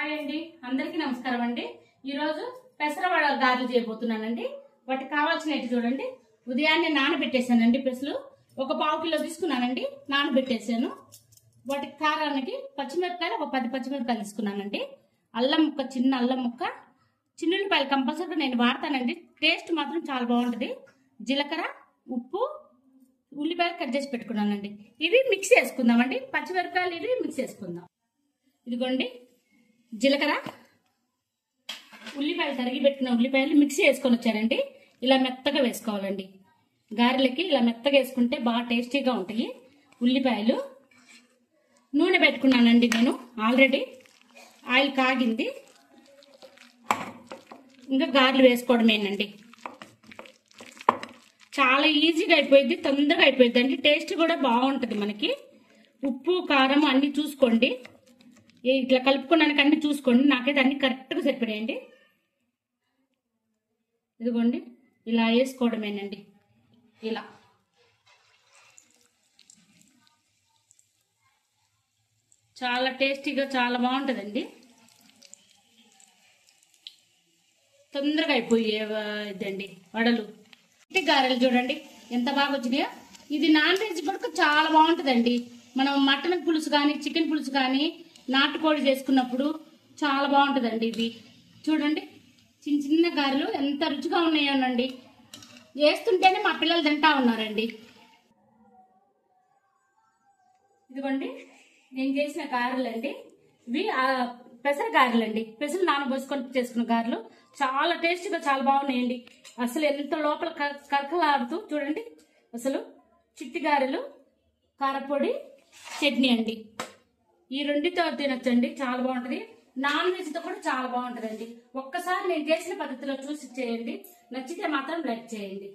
Hi అండి, అందరికీ నమస్కారం అండి. ఈరోజు పెసరవడ గారెలు చేయబోతున్నానండి. వాటికి కావాల్సినవి చూడండి. ఉదయాన్నే నానబెట్టేశానండి. పెసలు ఒక పావు కిలో తీసుకున్నానండి, నానబెట్టేసాను. వాటికి కారానికి పచ్చిమిరపకాయలు ఒక 10 పచ్చిమిరపకాయలు తీసుకున్నానండి. అల్లం ముక్క, చిన్న అల్లం ముక్క, చిన్నుల్లిపాయలు కంపల్సరీగా నేను వాడతానండి. టేస్ట్ మాత్రం చాలా బాగుంటుంది. జీలకర్ర, ఉప్పు, ఉల్లిపాయలు కట్ చేసి పెట్టుకున్నానండి. ఇవి మిక్స్ చేసుకుందామండి. పచ్చిమిరపకాయలు ఇవి మిక్స్ చేసుకుందాం. ఇదిగోండి జీలకర్ర, ఉల్లిపాయలు తరిగి పెట్టిన ఉల్లిపాయలు మిక్సీ వేసుకొని వచ్చానండి. ఇలా మెత్తగా వేసుకోవాలండి. గారెలకి ఇలా మెత్తగా వేసుకుంటే బాగా టేస్టీగా ఉంటాయి. ఉల్లిపాయలు, నూనె పెట్టుకున్నానండి. నేను ఆల్రెడీ ఆయిల్ కాగింది. ఇంకా గారెలు వేసుకోవడమేనండి. చాలా ఈజీగా అయిపోయింది, తొందరగా అయిపోయింది అండి. టేస్ట్ కూడా బాగుంటుంది మనకి. ఉప్పు కారం అన్ని చూసుకోండి. ఇట్లా కలుపుకున్నానికి అన్ని చూసుకోండి. నాకైతే అన్ని కరెక్ట్గా సరిపడేయండి. ఇదిగోండి ఇలా వేసుకోవడమేనండి. ఇలా చాలా టేస్టీగా చాలా బాగుంటుందండి. తొందరగా అయిపోయేదండి వడలు. గారెలు చూడండి ఎంత బాగా వచ్చినాయో. ఇది నాన్ వెజ్ కూడా చాలా బాగుంటుందండి. మనం మటన్ పులుసు కానీ, చికెన్ పులుసు కానీ, నాటుకోడి చేసుకున్నప్పుడు చాలా బాగుంటుందండి. ఇవి చూడండి చిన్న చిన్న గారెలు ఎంత రుచిగా ఉన్నాయోనండి. వేస్తుంటేనే మా పిల్లలు తింటా ఉన్నారండి. ఇదిగోండి నేను చేసిన గారెలు అండి. ఇవి పెసర గారెలు అండి. పెసలు నానబోసుకొని చేసుకున్న గారెలు చాలా టేస్టీగా చాలా బాగున్నాయండి. అసలు ఎంత లోపల కరకలాడుతూ చూడండి. అసలు చిట్టి గారెలు, కారపొడి, చట్నీ అండి. ఈ రెండితో తినొచ్చండి, చాలా బాగుంటది. నాన్ వెజ్ తో కూడా చాలా బాగుంటదండి. ఒక్కసారి నేను చేసిన పద్ధతిలో చూసి చేయండి. నచ్చితే మాత్రం లైక్ చేయండి.